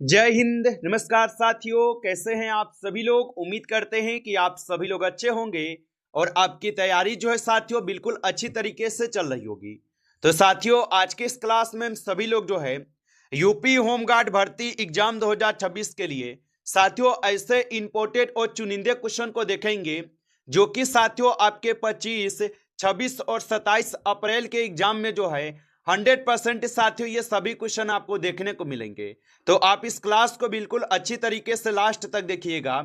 जय हिंद। नमस्कार साथियों, कैसे हैं आप सभी लोग। उम्मीद करते हैं कि आप सभी लोग अच्छे होंगे और आपकी तैयारी जो है साथियों बिल्कुल अच्छी तरीके से चल रही होगी। तो साथियों, आज के इस क्लास में हम सभी लोग जो है यूपी होमगार्ड भर्ती एग्जाम 2026 के लिए साथियों ऐसे इंपोर्टेड और चुनिंदे क्वेश्चन को देखेंगे जो कि साथियों आपके 25, 26 और 27 अप्रैल के एग्जाम में जो है 100% साथियों ये सभी क्वेश्चन आपको देखने को मिलेंगे। तो आप इस क्लास को बिल्कुल अच्छी तरीके से लास्ट तक देखिएगा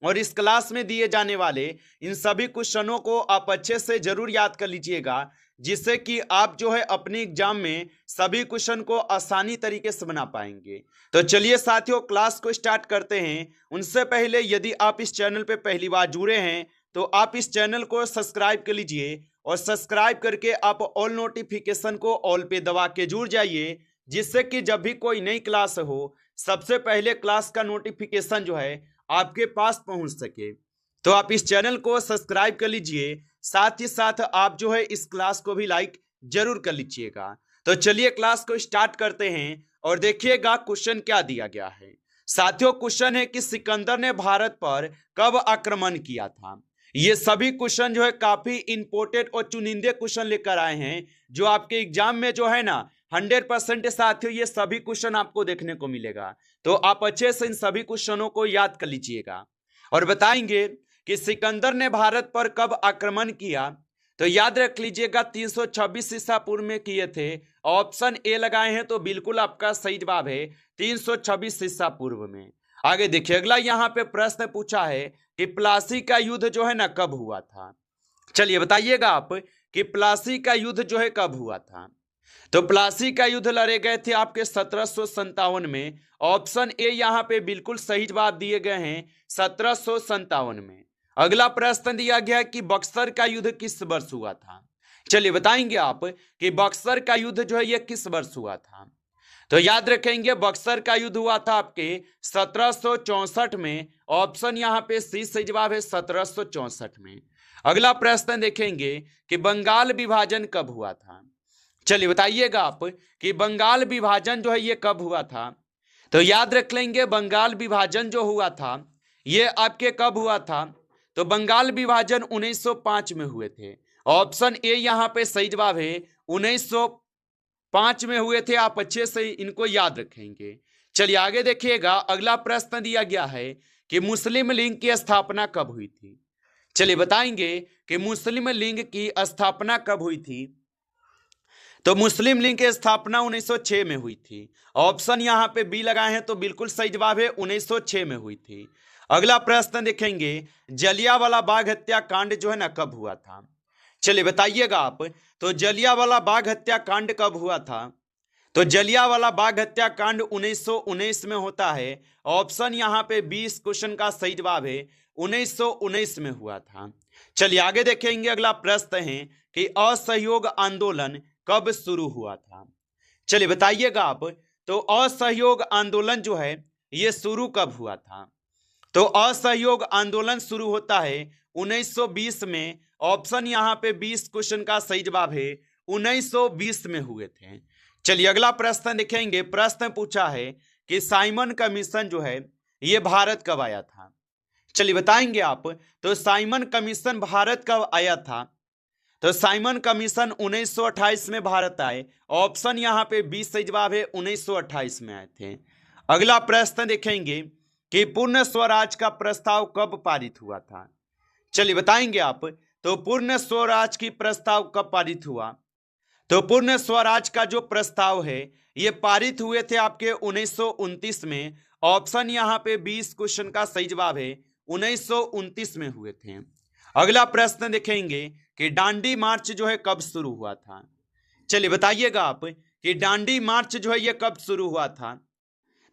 और इस क्लास में दिए जाने वाले इन सभी क्वेश्चनों को आप अच्छे से जरूर याद कर लीजिएगा, जिससे कि आप जो है अपने एग्जाम में सभी क्वेश्चन को आसानी तरीके से बना पाएंगे। तो चलिए साथियों, क्लास को स्टार्ट करते हैं। उनसे पहले यदि आप इस चैनल पे पहली बार जुड़े हैं तो आप इस चैनल को सब्सक्राइब कर लीजिए और सब्सक्राइब करके आप ऑल नोटिफिकेशन को ऑल पे दबा के जुड़ जाइए, जिससे कि जब भी कोई नई क्लास हो सबसे पहले क्लास का नोटिफिकेशन जो है आपके पास पहुंच सके। तो आप इस चैनल को सब्सक्राइब कर लीजिए, साथ ही साथ आप जो है इस क्लास को भी लाइक जरूर कर लीजिएगा। तो चलिए क्लास को स्टार्ट करते हैं और देखिएगा क्वेश्चन क्या दिया गया है। साथियों, क्वेश्चन है कि सिकंदर ने भारत पर कब आक्रमण किया था। ये सभी क्वेश्चन जो है काफी इंपोर्टेंट और चुनिंदे क्वेश्चन लेकर आए हैं जो आपके एग्जाम में जो है ना 100% साथियों ये सभी क्वेश्चन आपको देखने को मिलेगा। तो आप अच्छे से इन सभी क्वेश्चनों को याद कर लीजिएगा और बताएंगे कि सिकंदर ने भारत पर कब आक्रमण किया। तो याद रख लीजिएगा 326 ईसा पूर्व में किए थे। ऑप्शन ए लगाए हैं तो बिल्कुल आपका सही जवाब है 326 ईसा पूर्व में। आगे देखिए, अगला यहाँ पे प्रश्न पूछा है कि प्लासी का युद्ध जो है ना कब हुआ था। चलिए बताइएगा आप कि प्लासी का युद्ध जो है कब हुआ था। तो प्लासी का युद्ध लड़े गए थे आपके 1757 में। ऑप्शन ए यहाँ पे बिल्कुल सही जवाब दिए गए हैं 1757 में। अगला प्रश्न दिया गया कि बक्सर का युद्ध किस वर्ष हुआ था। चलिए बताएंगे आप कि बक्सर का युद्ध जो है ये किस वर्ष हुआ था। तो याद रखेंगे बक्सर का युद्ध हुआ था आपके 1764 में। ऑप्शन यहाँ पे सी सही जवाब है 1764 में। अगला प्रश्न देखेंगे कि बंगाल विभाजन कब हुआ था। चलिए बताइएगा आप कि बंगाल विभाजन जो है ये कब हुआ था। तो याद रख लेंगे बंगाल विभाजन जो हुआ था ये आपके कब हुआ था। तो बंगाल विभाजन 1905 में हुए थे। ऑप्शन ए यहाँ पे सही जवाब है 1905 में हुए थे। आप अच्छे से इनको याद रखेंगे। चलिए आगे देखिएगा, अगला प्रश्न दिया गया है कि मुस्लिम लीग की स्थापना कब हुई थी। चलिए बताएंगे कि मुस्लिम लीग की स्थापना कब हुई थी। तो मुस्लिम लीग की स्थापना 1906 में हुई थी। ऑप्शन यहाँ पे बी लगाए हैं तो बिल्कुल सही जवाब है 1906 में हुई थी। अगला प्रश्न देखेंगे, जलियांवाला बाग हत्याकांड जो है ना कब हुआ था। चलिए बताइएगा आप, तो जलियांवाला बाग हत्याकांड कब हुआ था। तो जलियांवाला बाग हत्याकांड 1919 में होता है। ऑप्शन यहाँ पे 20 क्वेश्चन का सही जवाब है 1919 में हुआ था। चलिए आगे देखेंगे, अगला प्रश्न है कि असहयोग आंदोलन कब शुरू हुआ था। चलिए बताइएगा आप, तो असहयोग आंदोलन जो है ये शुरू कब हुआ था। तो असहयोग आंदोलन शुरू होता है 1920 में। ऑप्शन यहाँ पे 20 क्वेश्चन का सही जवाब है 1920 में हुए थे। चलिए अगला प्रश्न देखेंगे। प्रश्न पूछा है कि साइमन कमीशन जो है ये भारत कब आया था। चलिए बताएंगे आप, तो साइमन कमीशन भारत कब आया था। तो साइमन कमीशन 1928 में भारत आए। ऑप्शन यहाँ पे 20 सही जवाब है 1928 में आए थे। अगला प्रश्न देखेंगे कि पूर्ण स्वराज का प्रस्ताव कब पारित हुआ था। चलिए बताएंगे आप, तो पूर्ण स्वराज की प्रस्ताव कब पारित हुआ। तो पूर्ण स्वराज का जो प्रस्ताव है ये पारित हुए थे आपके 1929 में। ऑप्शन यहाँ पे 20 क्वेश्चन का सही जवाब है 1929 में हुए थे। अगला प्रश्न देखेंगे कि डांडी मार्च जो है कब शुरू हुआ था। चलिए बताइएगा आप कि डांडी मार्च जो है ये कब शुरू हुआ था।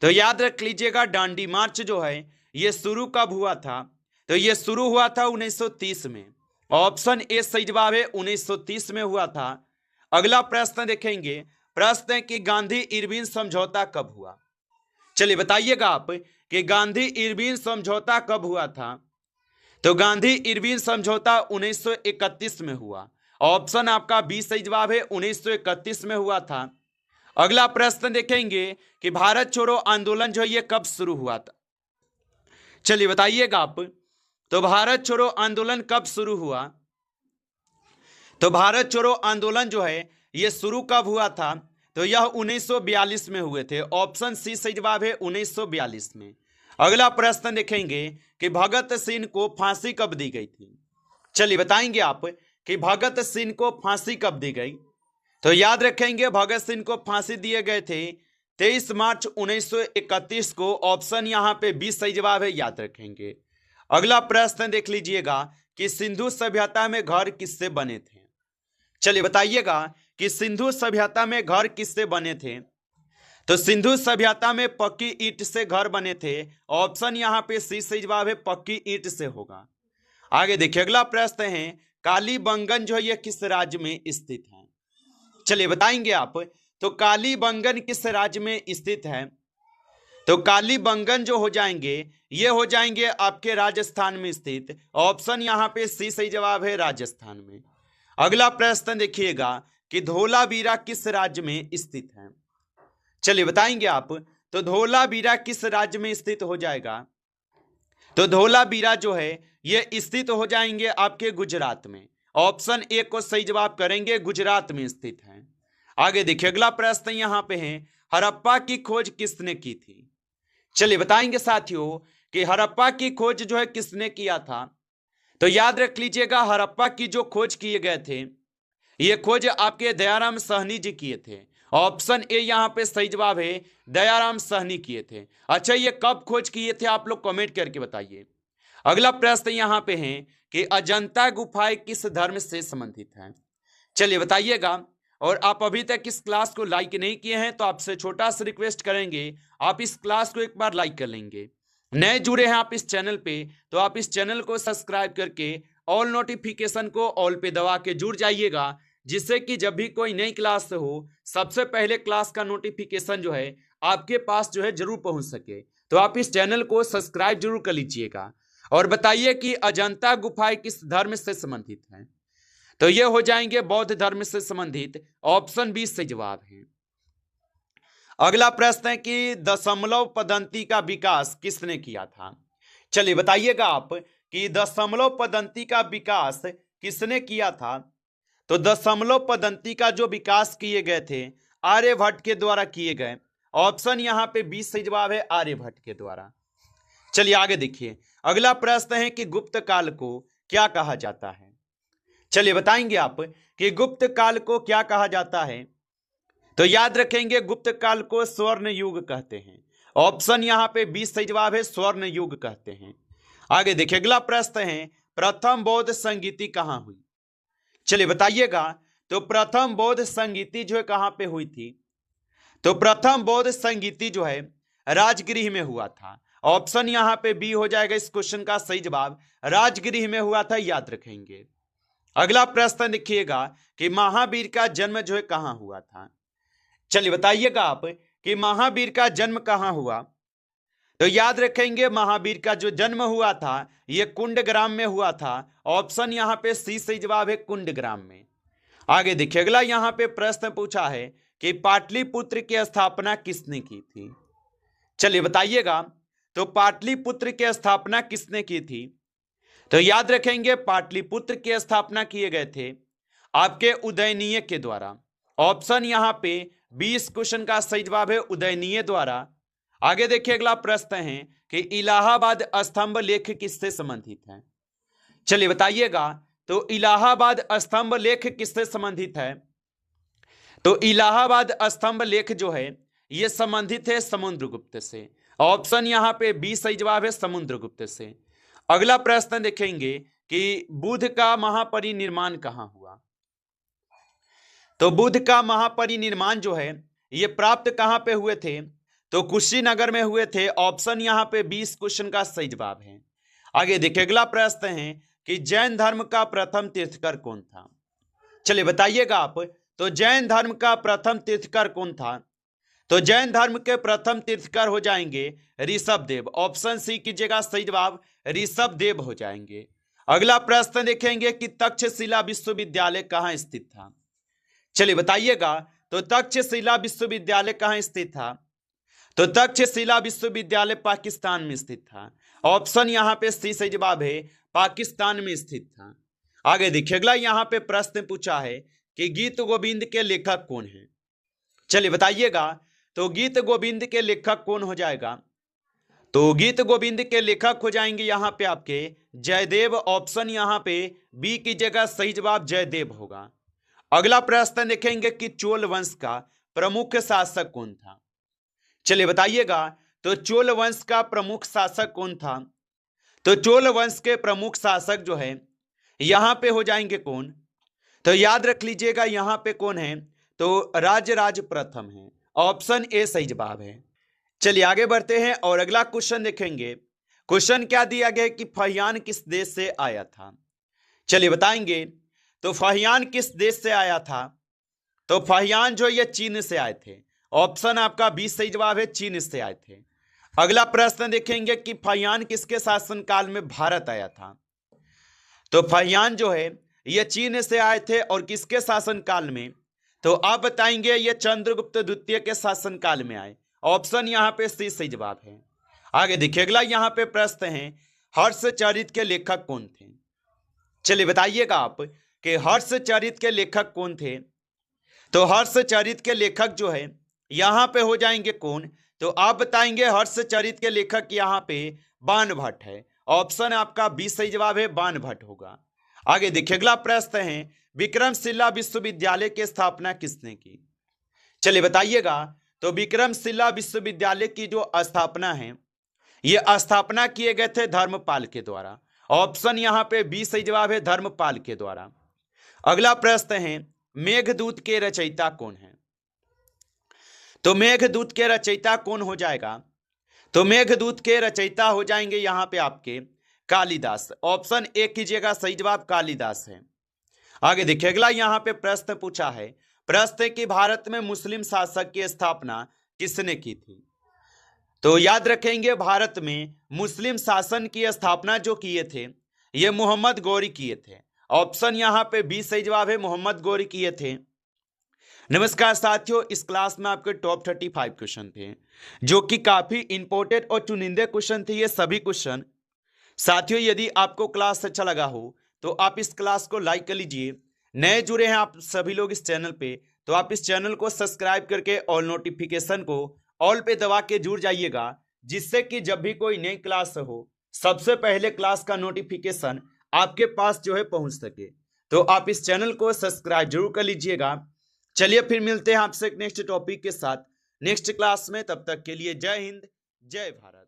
तो याद रख लीजिएगा डांडी मार्च जो है ये शुरू कब हुआ था। तो ये शुरू हुआ था 1930 में। ऑप्शन ए सही जवाब है 1930 में हुआ था। अगला प्रश्न देखेंगे, प्रश्न है कि गांधी इरविन समझौता कब हुआ। चलिए बताइएगा आप कि गांधी इरविन समझौता कब हुआ था। तो गांधी इरविन समझौता 1931 में हुआ। ऑप्शन आपका बी सही जवाब है 1931 में हुआ था। अगला प्रश्न देखेंगे कि भारत छोड़ो आंदोलन जो है ये कब शुरू हुआ था। चलिए बताइएगा आप। तो भारत छोड़ो आंदोलन कब शुरू हुआ। तो भारत छोड़ो आंदोलन जो है ये शुरू कब हुआ था। तो यह 1942 में हुए थे। ऑप्शन सी सही जवाब है 1942 में। अगला प्रश्न देखेंगे कि भगत सिंह को फांसी कब दी गई थी। चलिए बताएंगे आप कि भगत सिंह को फांसी कब दी गई। तो याद रखेंगे भगत सिंह को फांसी दिए गए थे 23 मार्च 1931 को। ऑप्शन यहां पे 20 सही जवाब है, याद रखेंगे। अगला प्रश्न देख लीजिएगा कि सिंधु सभ्यता में घर किससे बने थे। चलिए बताइएगा कि सिंधु सभ्यता में घर किससे बने थे। तो सिंधु सभ्यता में पक्की ईंट से घर बने थे। ऑप्शन यहां पे सी सही जवाब है, पक्की ईंट से होगा। आगे देखिए अगला प्रश्न है कालीबंगन जो है ये किस राज्य में स्थित है। चलिए बताएंगे आप। तो कालीबंगन किस राज्य में स्थित है। तो कालीबंगन जो हो जाएंगे ये हो जाएंगे आपके राजस्थान में स्थित। ऑप्शन यहां पे सी सही जवाब है, राजस्थान में। अगला प्रश्न देखिएगा कि धोलावीरा किस राज्य में स्थित है। चलिए बताएंगे आप। तो धोलावीरा किस राज्य में स्थित हो जाएगा। तो धोलावीरा जो है ये स्थित हो जाएंगे आपके गुजरात में। ऑप्शन ए को सही जवाब करेंगे, गुजरात में स्थित है। आगे देखिए अगला प्रश्न यहां पे है हड़प्पा की खोज किसने की थी। चलिए बताएंगे साथियों कि हड़प्पा की खोज जो है किसने किया था। तो याद रख लीजिएगा हड़प्पा की जो खोज किए गए थे ये खोज आपके दयाराम साहनी जी किए थे। ऑप्शन ए यहां पे सही जवाब है, दयाराम साहनी किए थे। अच्छा ये कब खोज किए थे आप लोग कमेंट करके बताइए। अगला प्रश्न यहां पे है कि अजंता गुफाएं किस धर्म से संबंधित है। चलिए बताइएगा। और आप अभी तक इस क्लास को लाइक नहीं किए हैं तो आपसे छोटा सा रिक्वेस्ट करेंगे आप इस क्लास को एक बार लाइक कर लेंगे। नए जुड़े हैं आप इस चैनल पे तो आप इस चैनल को सब्सक्राइब करके ऑल नोटिफिकेशन को ऑल पे दबा के जुड़ जाइएगा, जिससे कि जब भी कोई नई क्लास हो सबसे पहले क्लास का नोटिफिकेशन जो है आपके पास जो है जरूर पहुंच सके। तो आप इस चैनल को सब्सक्राइब जरूर कर लीजिएगा। और बताइए कि अजंता गुफाएं किस धर्म से संबंधित हैं। तो ये हो जाएंगे बौद्ध धर्म से संबंधित। ऑप्शन 20 से जवाब है। अगला प्रश्न है कि दशमलव पद्धति का विकास किसने किया था। चलिए बताइएगा आप कि दशमलव पद्धति का विकास किसने किया था। तो दशमलव पद्धति का जो विकास किए गए थे आर्यभट्ट के द्वारा किए गए। ऑप्शन यहां पे 20 सही जवाब है, आर्यभट्ट के द्वारा। चलिए आगे देखिए अगला प्रश्न है कि गुप्त काल को क्या कहा जाता है। चलिए बताएंगे आप कि गुप्त काल को क्या कहा जाता है। तो याद रखेंगे गुप्त काल को स्वर्ण युग कहते हैं। ऑप्शन यहां पे 20 सही जवाब है, स्वर्ण युग कहते हैं। आगे देखिए अगला प्रश्न है प्रथम बौद्ध संगीति कहां हुई। चलिए बताइएगा। तो प्रथम बौद्ध संगीति जो है कहां पे हुई थी। तो प्रथम बौद्ध संगीति जो है राजगृह में हुआ था। ऑप्शन यहां पे बी हो जाएगा इस क्वेश्चन का सही जवाब, राजगृह में हुआ था, याद रखेंगे। अगला प्रश्न देखिएगा कि महावीर का जन्म जो है कहां हुआ था। चलिए बताइएगा आप कि महावीर का जन्म कहां हुआ। तो याद रखेंगे महावीर का जो जन्म हुआ था यह कुंडग्राम में हुआ था। ऑप्शन यहां पे सी सही जवाब है, कुंडग्राम में। आगे देखिए अगला यहां पे प्रश्न पूछा है कि पाटलिपुत्र की स्थापना किसने की थी। चलिए बताइएगा। तो पाटलिपुत्र की स्थापना किसने की थी। तो याद रखेंगे पाटलिपुत्र की स्थापना किए गए थे आपके उदयनीय के द्वारा। ऑप्शन यहां पे 20 क्वेश्चन का सही जवाब है, उदयनीय द्वारा। आगे देखिए अगला प्रश्न है कि इलाहाबाद स्तंभ लेख किससे संबंधित है। चलिए बताइएगा। तो इलाहाबाद स्तंभ लेख किससे संबंधित है। तो इलाहाबाद स्तंभ लेख जो है यह संबंधित है समुद्रगुप्त से। ऑप्शन यहां पे 20 सही जवाब है, समुद्रगुप्त से। अगला प्रश्न देखेंगे कि बुद्ध का महापरिनिर्माण कहां हुआ। तो बुद्ध का महापरिनिर्माण जो है यह प्राप्त कहां पे हुए थे। तो कुशीनगर में हुए थे। ऑप्शन यहां पे 20 क्वेश्चन का सही जवाब है। आगे देखिए अगला प्रश्न है कि जैन धर्म का प्रथम तीर्थकर कौन था। चलिए बताइएगा आप। तो जैन धर्म का प्रथम तीर्थकर कौन था। तो जैन धर्म के प्रथम तीर्थकर हो जाएंगे ऋषभदेव। ऑप्शन सी कीजिएगा सही जवाब, ऋषभदेव हो जाएंगे। अगला प्रश्न देखेंगे कि तक्षशिला विश्वविद्यालय कहां स्थित था। चलिए बताइएगा। तो तक्षशिला विश्वविद्यालय कहाँ स्थित था? तो तक्षशिला विश्वविद्यालय पाकिस्तान में स्थित था। ऑप्शन यहाँ पे सी सही जवाब है, पाकिस्तान में स्थित था। आगे देखिए, अगला यहाँ पे प्रश्न पूछा है कि गीत गोविंद के लेखक कौन है? चलिए बताइएगा। तो गीत गोविंद के लेखक कौन हो जाएगा? तो गीत गोविंद के लेखक हो जाएंगे यहाँ पे आपके जयदेव। ऑप्शन यहाँ पे बी की जगह सही जवाब जयदेव होगा। अगला प्रश्न देखेंगे कि चोल वंश का प्रमुख शासक कौन था? चलिए बताइएगा। तो चोल वंश का प्रमुख शासक कौन था? तो चोल वंश के प्रमुख शासक जो है यहां पे हो जाएंगे कौन? तो याद रख लीजिएगा यहां पे कौन है? तो राजराज प्रथम है। ऑप्शन ए सही जवाब है। चलिए आगे बढ़ते हैं और अगला क्वेश्चन देखेंगे। क्वेश्चन क्या दिया गया कि फहियान किस देश से आया था? चलिए बताएंगे। तो फहियान किस देश से आया था? तो फहियान जो ये चीन से आए थे। ऑप्शन आपका बी सही जवाब है, चीन से आए थे। अगला प्रश्न देखेंगे कि फहियान किसके शासनकाल में भारत आया था? तो फहियान जो है ये चीन से आए थे और किसके शासनकाल में? तो आप बताएंगे ये चंद्रगुप्त द्वितीय के शासनकाल में आए। ऑप्शन यहाँ पे सी सही जवाब है। आगे देखिए, अगला यहाँ पे प्रश्न है हर्षचरित के लेखक कौन थे? चलिए बताइएगा आप कि हर्षचरित के लेखक कौन थे? तो हर्षचरित के लेखक जो है यहां पे हो जाएंगे कौन? तो आप बताएंगे हर्षचरित के लेखक यहां पे बाण भट्ट है। ऑप्शन आपका बी सही जवाब है, बाण भट्ट होगा। आगे देखिए, अगला प्रश्न है विक्रमशिला विश्वविद्यालय की स्थापना किसने की? चलिए बताइएगा। तो विक्रमशिला विश्वविद्यालय की जो स्थापना है ये स्थापना किए गए थे धर्मपाल के द्वारा। ऑप्शन यहां पे बी सही जवाब है, धर्मपाल के द्वारा। अगला प्रश्न है मेघदूत के रचयिता कौन है? तो मेघदूत के रचयिता कौन हो जाएगा? तो मेघदूत के रचयिता हो जाएंगे यहां पे आपके कालिदास। ऑप्शन ए कीजिएगा, सही जवाब कालिदास है। आगे देखिए, अगला यहां पे प्रश्न पूछा है। प्रश्न है कि भारत में मुस्लिम शासक की स्थापना किसने की थी? तो याद रखेंगे भारत में मुस्लिम शासन की स्थापना जो किए थे ये मोहम्मद गौरी किए थे। ऑप्शन यहां पे बी सही जवाब है, मोहम्मद गौरी किए थे। नमस्कार साथियों, इस क्लास में आपके टॉप 35 क्वेश्चन थे जो कि काफी इंपॉर्टेंट और चुनिंदे क्वेश्चन थे। ये सभी क्वेश्चन साथियों, यदि आपको क्लास अच्छा लगा हो तो आप इस क्लास को लाइक कर लीजिए। नए जुड़े हैं आप सभी लोग इस चैनल पे, तो आप इस चैनल को सब्सक्राइब करके और नोटिफिकेशन को ऑल पे दबा के जुड़ जाइएगा, जिससे कि जब भी कोई नई क्लास हो सबसे पहले क्लास का नोटिफिकेशन आपके पास जो है पहुंच सके। तो आप इस चैनल को सब्सक्राइब जरूर कर लीजिएगा। चलिए फिर मिलते हैं आपसे नेक्स्ट टॉपिक के साथ नेक्स्ट क्लास में। तब तक के लिए जय हिंद, जय भारत।